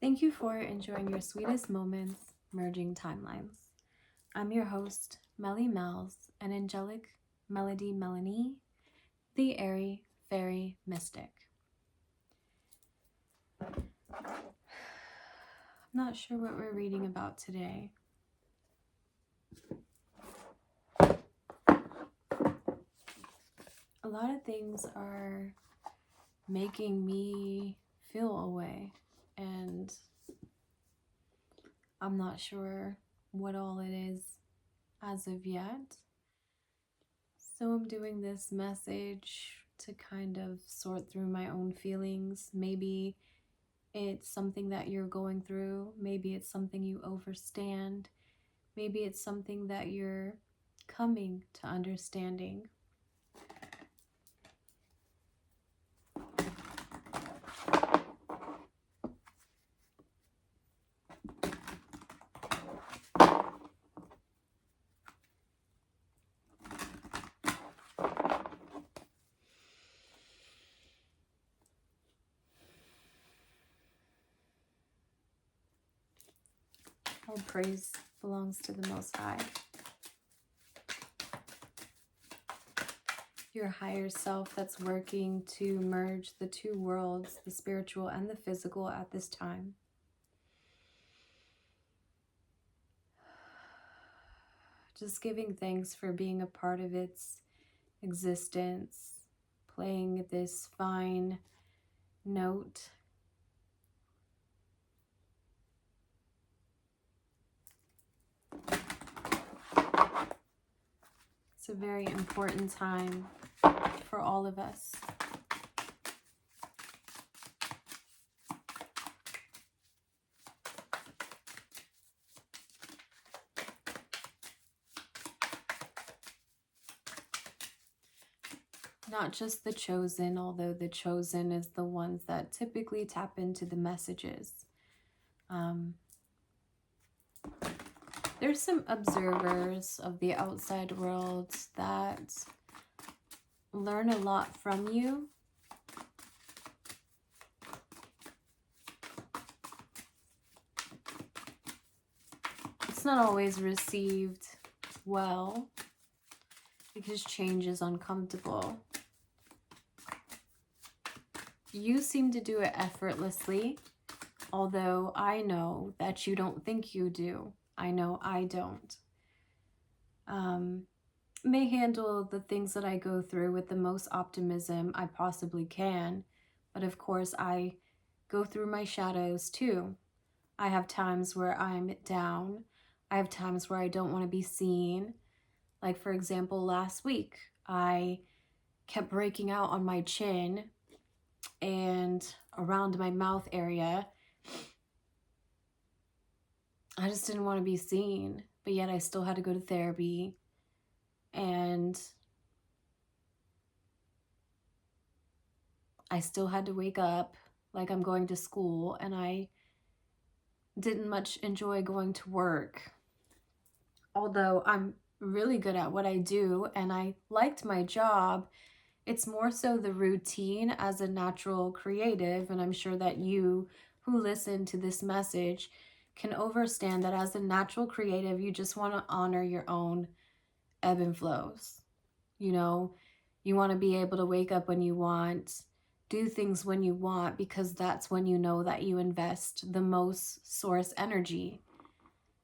Thank you for enjoying your sweetest moments, merging timelines. I'm your host, Melly Mel's, an angelic melody Melanie, the airy fairy mystic. I'm not sure what we're reading about today. A lot of things are making me feel away, and I'm not sure what all it is as of yet. So I'm doing this message to kind of sort through my own feelings. Maybe it's something that you're going through. Maybe it's something you overstand. Maybe it's something that you're coming to understanding. All praise belongs to the Most High. Your higher self that's working to merge the two worlds, the spiritual and the physical, at this time. Just giving thanks for being a part of its existence, playing this fine note. It's a very important time for all of us. Not just the chosen, although the chosen is the ones that typically tap into the messages. There's some observers of the outside world that learn a lot from you. It's not always received well because change is uncomfortable. You seem to do it effortlessly, although I know that you don't think you do. I know I don't. May handle the things that I go through with the most optimism I possibly can, but of course I go through my shadows too. I have times where I'm down. I have times where I don't want to be seen. Like, for example, last week, I kept breaking out on my chin and around my mouth area. I just didn't want to be seen, but yet I still had to go to therapy. And I still had to wake up like I'm going to school, and I didn't much enjoy going to work. Although I'm really good at what I do and I liked my job, it's more so the routine as a natural creative, and I'm sure that you who listen to this message can understand that as a natural creative, you just want to honor your own ebb and flows. You know, you want to be able to wake up when you want, do things when you want, because that's when you know that you invest the most source energy.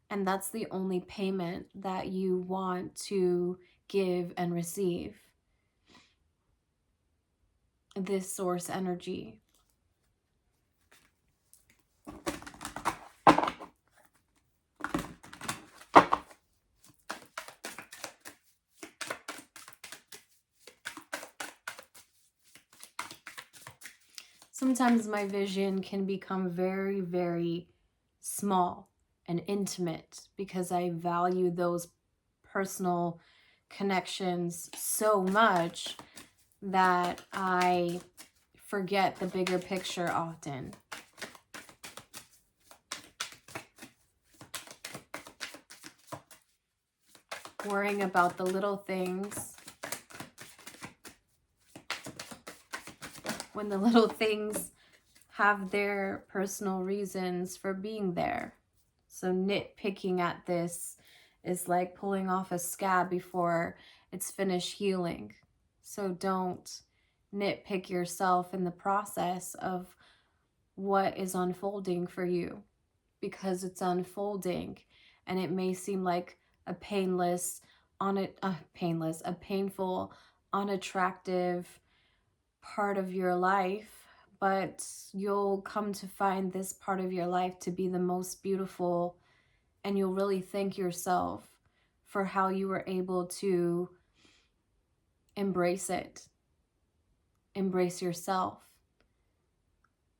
And that's the only payment that you want to give and receive. This source energy. Sometimes my vision can become very, very small and intimate because I value those personal connections so much that I forget the bigger picture often. Worrying about the little things, when the little things have their personal reasons for being there. So nitpicking at this is like pulling off a scab before it's finished healing. So don't nitpick yourself in the process of what is unfolding for you, because it's unfolding and it may seem like a painful, unattractive part of your life, but you'll come to find this part of your life to be the most beautiful, and you'll really thank yourself for how you were able to embrace it, embrace yourself.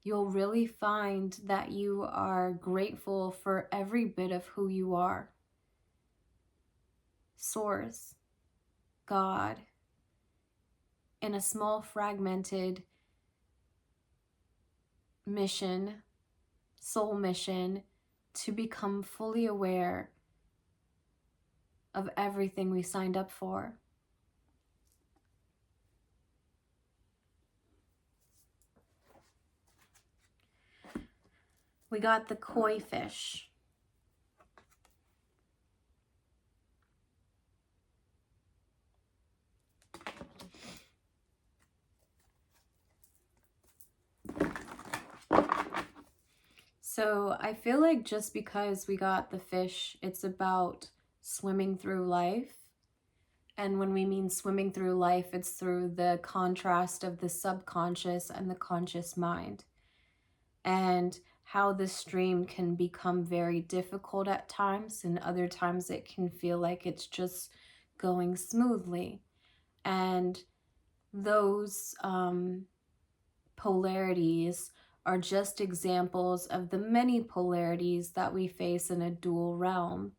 You'll really find that you are grateful for every bit of who you are. Source, God, in a small fragmented mission, soul mission, to become fully aware of everything we signed up for. We got the koi fish. So I feel like just because we got the fish, it's about swimming through life. And when we mean swimming through life, it's through the contrast of the subconscious and the conscious mind. And how the stream can become very difficult at times, and other times it can feel like it's just going smoothly. And those polarities are just examples of the many polarities that we face in a dual realm.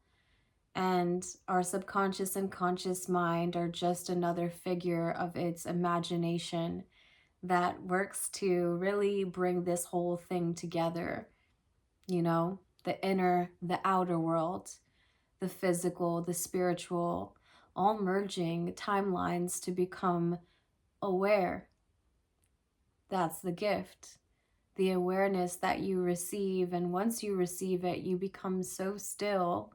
And our subconscious and conscious mind are just another figure of its imagination that works to really bring this whole thing together. You know, the inner, the outer world, the physical, the spiritual, all merging timelines to become aware. That's the gift. The awareness that you receive, and once you receive it, you become so still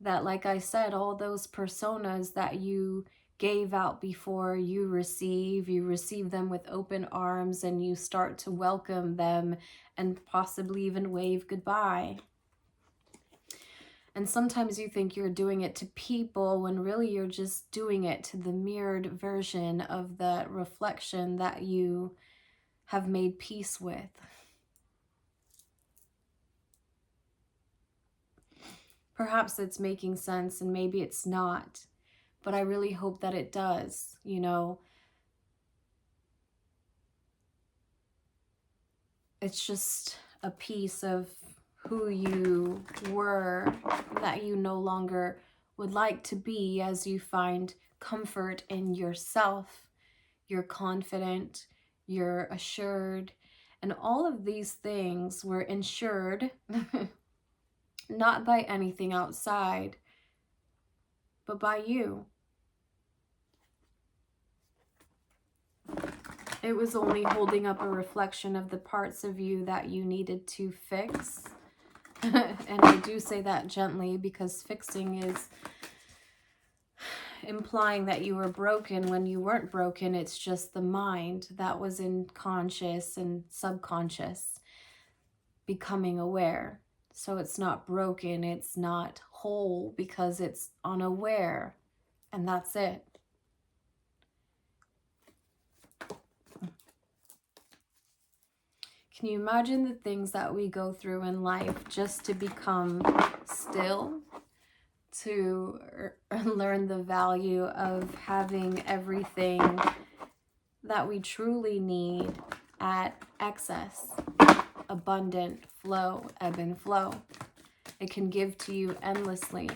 that, like I said, all those personas that you gave out before, you receive them with open arms, and you start to welcome them and possibly even wave goodbye. And sometimes you think you're doing it to people when really you're just doing it to the mirrored version of the reflection that you have made peace with. Perhaps it's making sense and maybe it's not, but I really hope that it does. You know, it's just a piece of who you were that you no longer would like to be, as you find comfort in yourself. You're confident, you're assured, and all of these things were ensured not by anything outside, but by you. It was only holding up a reflection of the parts of you that you needed to fix. And I do say that gently because fixing is implying that you were broken when you weren't broken. It's just the mind that was in conscious and subconscious becoming aware. So it's not broken, it's not whole because it's unaware, and that's it. Can you imagine the things that we go through in life just to become still, to learn the value of having everything that we truly need at excess, abundant flow, ebb and flow. It can give to you endlessly.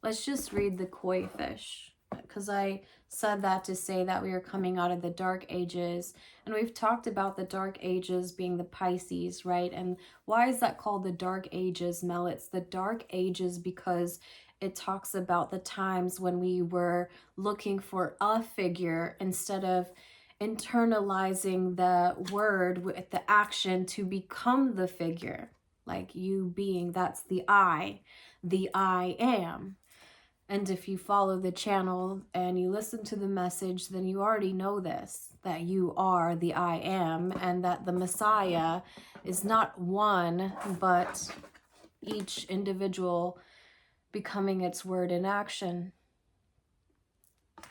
Let's just read the koi fish, because I said that to say that we are coming out of the dark ages, and we've talked about the dark ages being the Pisces, right? And why is that called the dark ages, Mel? It's the dark ages because it talks about the times when we were looking for a figure instead of internalizing the word with the action to become the figure. Like you being, that's the I am. And if you follow the channel and you listen to the message, then you already know this, that you are the I am, and that the Messiah is not one, but each individual becoming its word in action.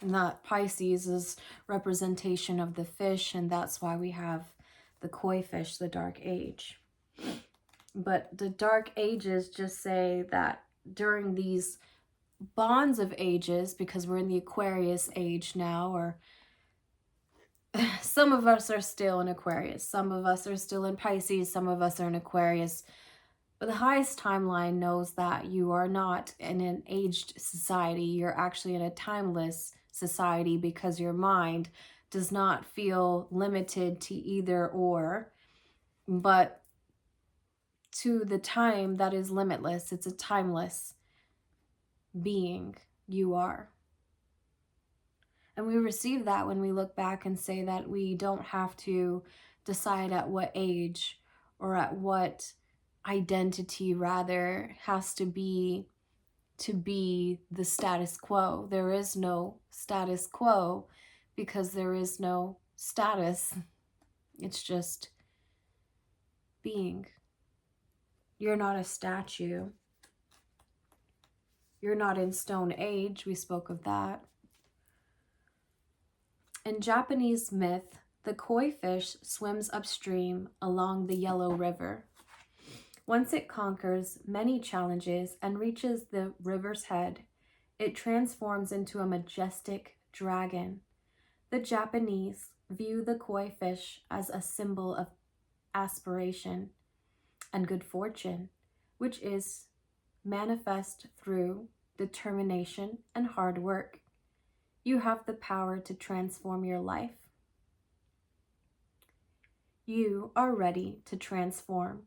And that Pisces is representation of the fish, and that's why we have the koi fish, the dark age. But the dark ages just say that during these bonds of ages, because we're in the Aquarius age now, or some of us are still in Aquarius, some of us are still in Pisces, some of us are in Aquarius, but the highest timeline knows that you are not in an aged society, you're actually in a timeless society, because your mind does not feel limited to either or, but to the time that is limitless. It's a timeless being you are. And we receive that when we look back and say that we don't have to decide at what age or at what identity rather has to be the status quo. There is no status quo because there is no status. It's just being. You're not a statue. You're not in Stone Age. We spoke of that. In Japanese myth, the koi fish swims upstream along the Yellow River. Once it conquers many challenges and reaches the river's head, it transforms into a majestic dragon. The Japanese view the koi fish as a symbol of aspiration and good fortune, which is manifest through determination and hard work. You have the power to transform your life. You are ready to transform.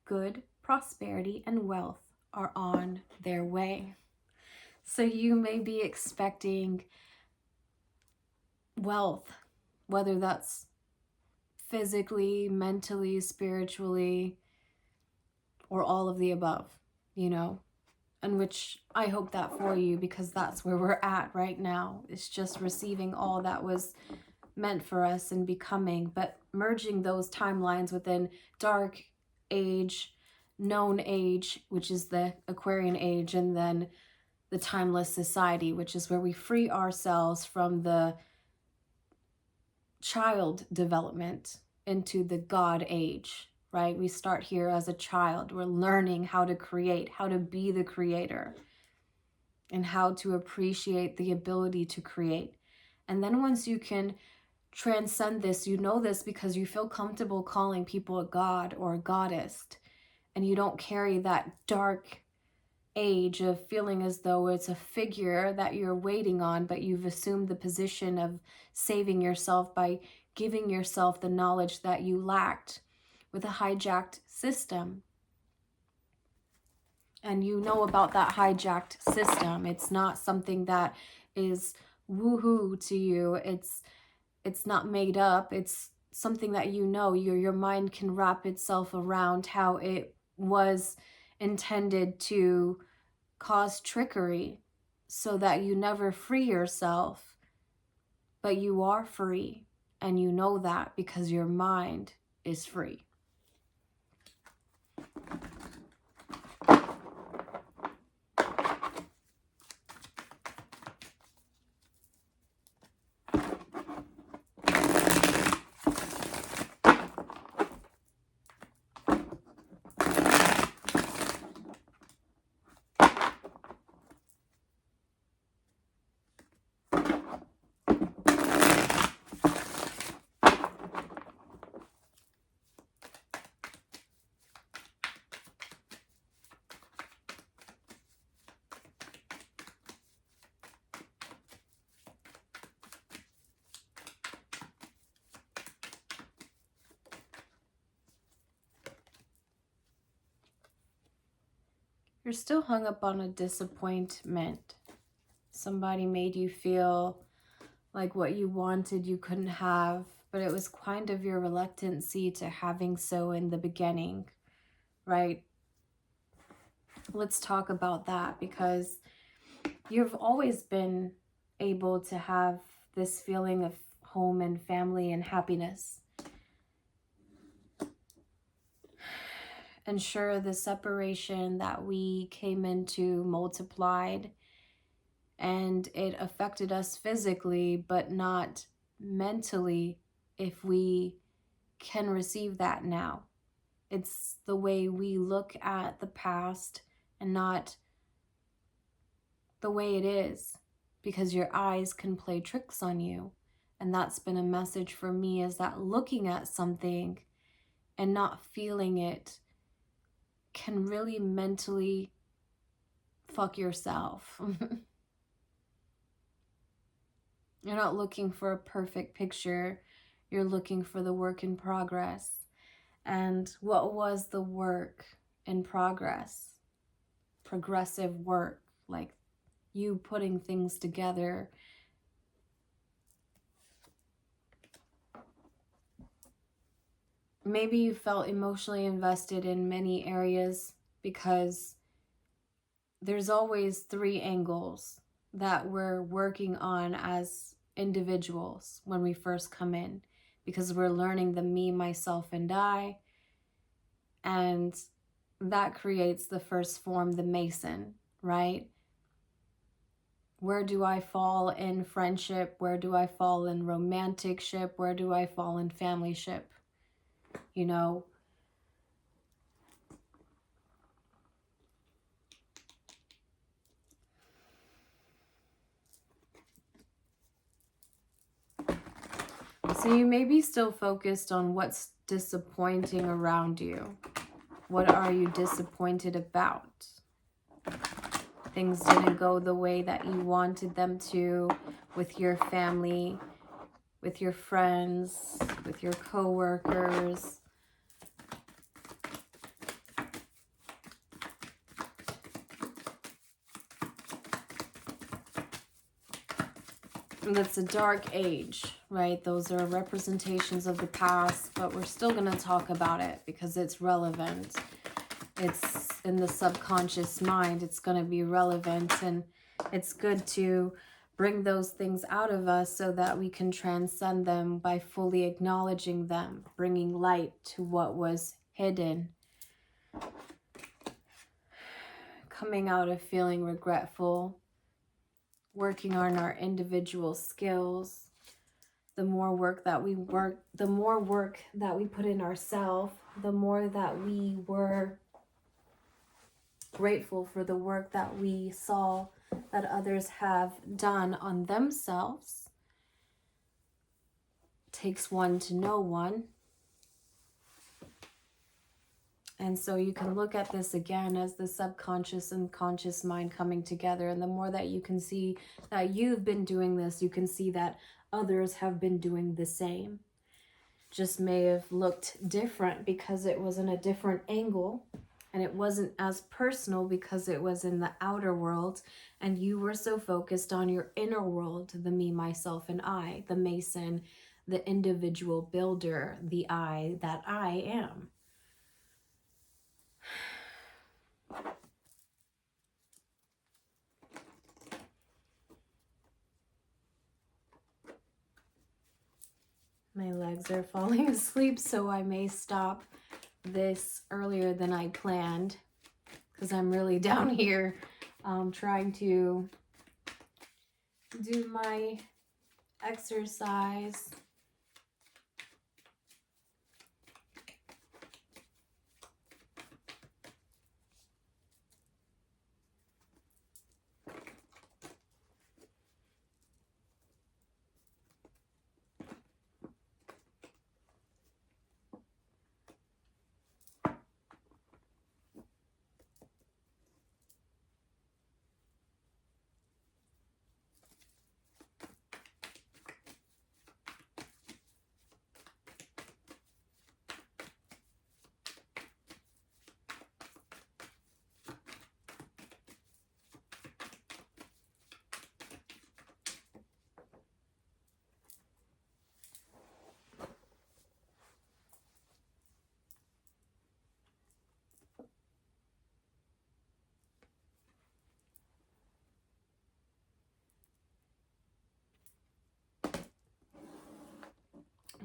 Good, prosperity, and wealth are on their way. So you may be expecting wealth, whether that's physically, mentally, spiritually, or all of the above, you know, and which I hope that for you, because that's where we're at right now. It's just receiving all that was meant for us and becoming, but merging those timelines within dark age, known age, which is the Aquarian age, and then the timeless society, which is where we free ourselves from the child development into the God age, right? We start here as a child. We're learning how to create, how to be the creator, and how to appreciate the ability to create. And then once you can transcend this, you know this because you feel comfortable calling people a god or a goddess, and you don't carry that dark age of feeling as though it's a figure that you're waiting on, but you've assumed the position of saving yourself by giving yourself the knowledge that you lacked with a hijacked system. And you know about that hijacked system. It's not something that is woohoo to you. It's not made up. It's something that you know. Your mind can wrap itself around how it was intended to cause trickery so that you never free yourself. But you are free, and you know that because your mind is free. You're still hung up on a disappointment. Somebody made you feel like what you wanted you couldn't have, but it was kind of your reluctancy to having so in the beginning, right? Let's talk about that, because you've always been able to have this feeling of home and family and happiness. And sure, the separation that we came into multiplied, and it affected us physically, but not mentally, if we can receive that now. It's the way we look at the past and not the way it is, because your eyes can play tricks on you. And that's been a message for me, is that looking at something and not feeling it can really mentally fuck yourself. You're not looking for a perfect picture. You're looking for the work in progress. And what was the work in progress? Progressive work, like you putting things together. Maybe you felt emotionally invested in many areas, because there's always 3 angles that we're working on as individuals when we first come in, because we're learning the me, myself, and I. And that creates the first form, the Mason, right? Where do I fall in friendship? Where do I fall in romantic ship? Where do I fall in family ship? You know, so you may be still focused on what's disappointing around you. What are you disappointed about? Things didn't go the way that you wanted them to, with your family, with your friends, with your co-workers. That's a dark age, right? Those are representations of the past, but we're still going to talk about it because it's relevant. It's in the subconscious mind. It's going to be relevant, and it's good to bring those things out of us so that we can transcend them by fully acknowledging them, bringing light to what was hidden. Coming out of feeling regretful, working on our individual skills. The more work that we put in ourselves, the more that we were grateful for the work that we saw that others have done on themselves. Takes one to know one. And so you can look at this again as the subconscious and conscious mind coming together. And the more that you can see that you've been doing this, you can see that others have been doing the same. Just may have looked different because it was in a different angle, and it wasn't as personal because it was in the outer world, and you were so focused on your inner world, the me, myself, and I, the Mason, the individual builder, the I that I am. My legs are falling asleep, so I may stop this earlier than I planned, because I'm really down here trying to do my exercise.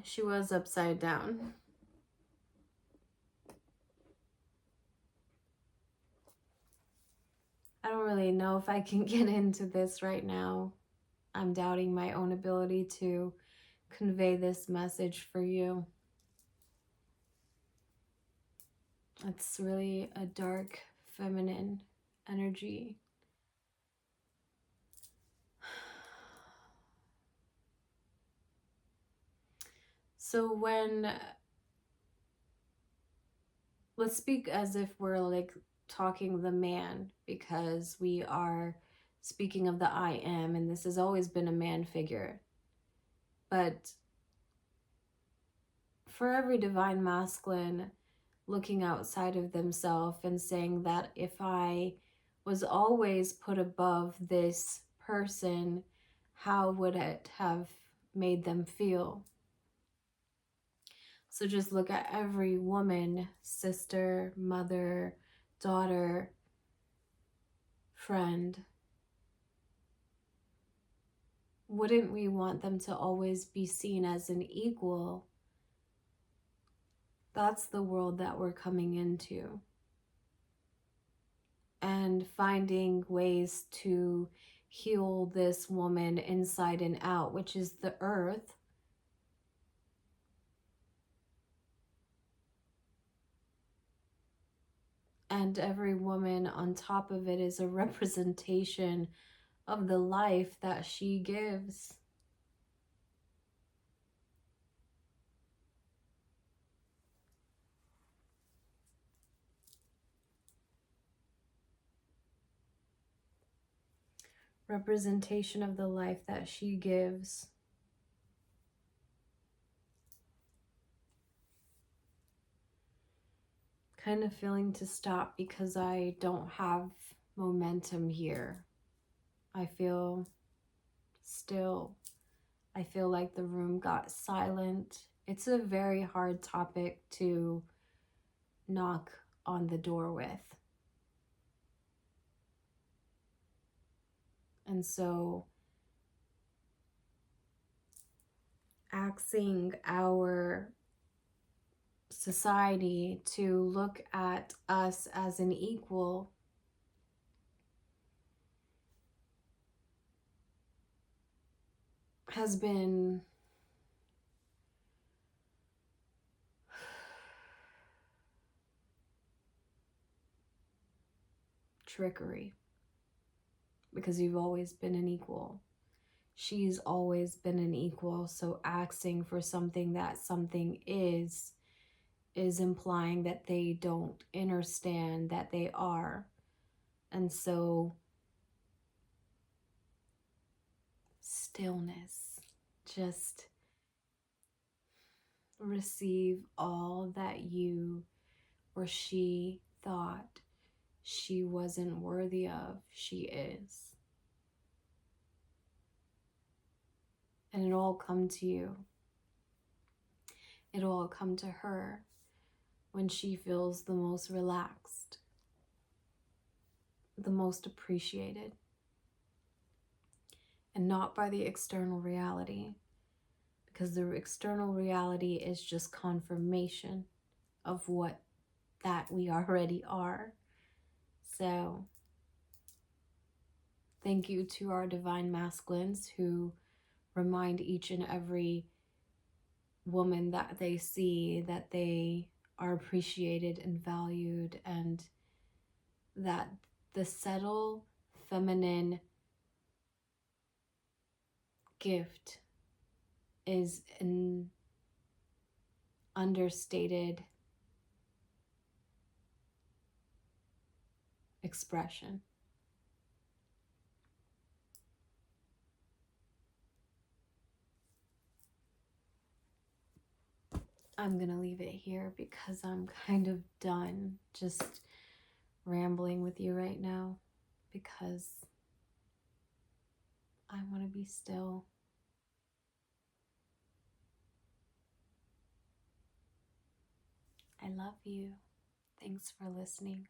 She was upside down. I don't really know if I can get into this right now. I'm doubting my own ability to convey this message for you. It's really a dark feminine energy. So let's speak as if we're like talking the man, because we are speaking of the I am, and this has always been a man figure. But for every divine masculine looking outside of themselves and saying that if I was always put above this person, how would it have made them feel? So just look at every woman, sister, mother, daughter, friend. Wouldn't we want them to always be seen as an equal? That's the world that we're coming into. And finding ways to heal this woman inside and out, which is the earth. And every woman on top of it is a representation of the life that she gives. Representation of the life that she gives. Kind of feeling to stop because I don't have momentum here. I feel still. I feel like the room got silent. It's a very hard topic to knock on the door with. And so asking our society to look at us as an equal has been trickery, because you've always been an equal. She's always been an equal, so asking for something that something is implying that they don't understand that they are. And so stillness, just receive all that you or she thought she wasn't worthy of, she is. And it'll all come to you. It'll all come to her when she feels the most relaxed, the most appreciated, and not by the external reality, because the external reality is just confirmation of what that we already are. So thank you to our divine masculines who remind each and every woman that they see that they are appreciated and valued, and that the subtle feminine gift is an understated expression. I'm gonna leave it here because I'm kind of done just rambling with you right now, because I want to be still. I love you. Thanks for listening.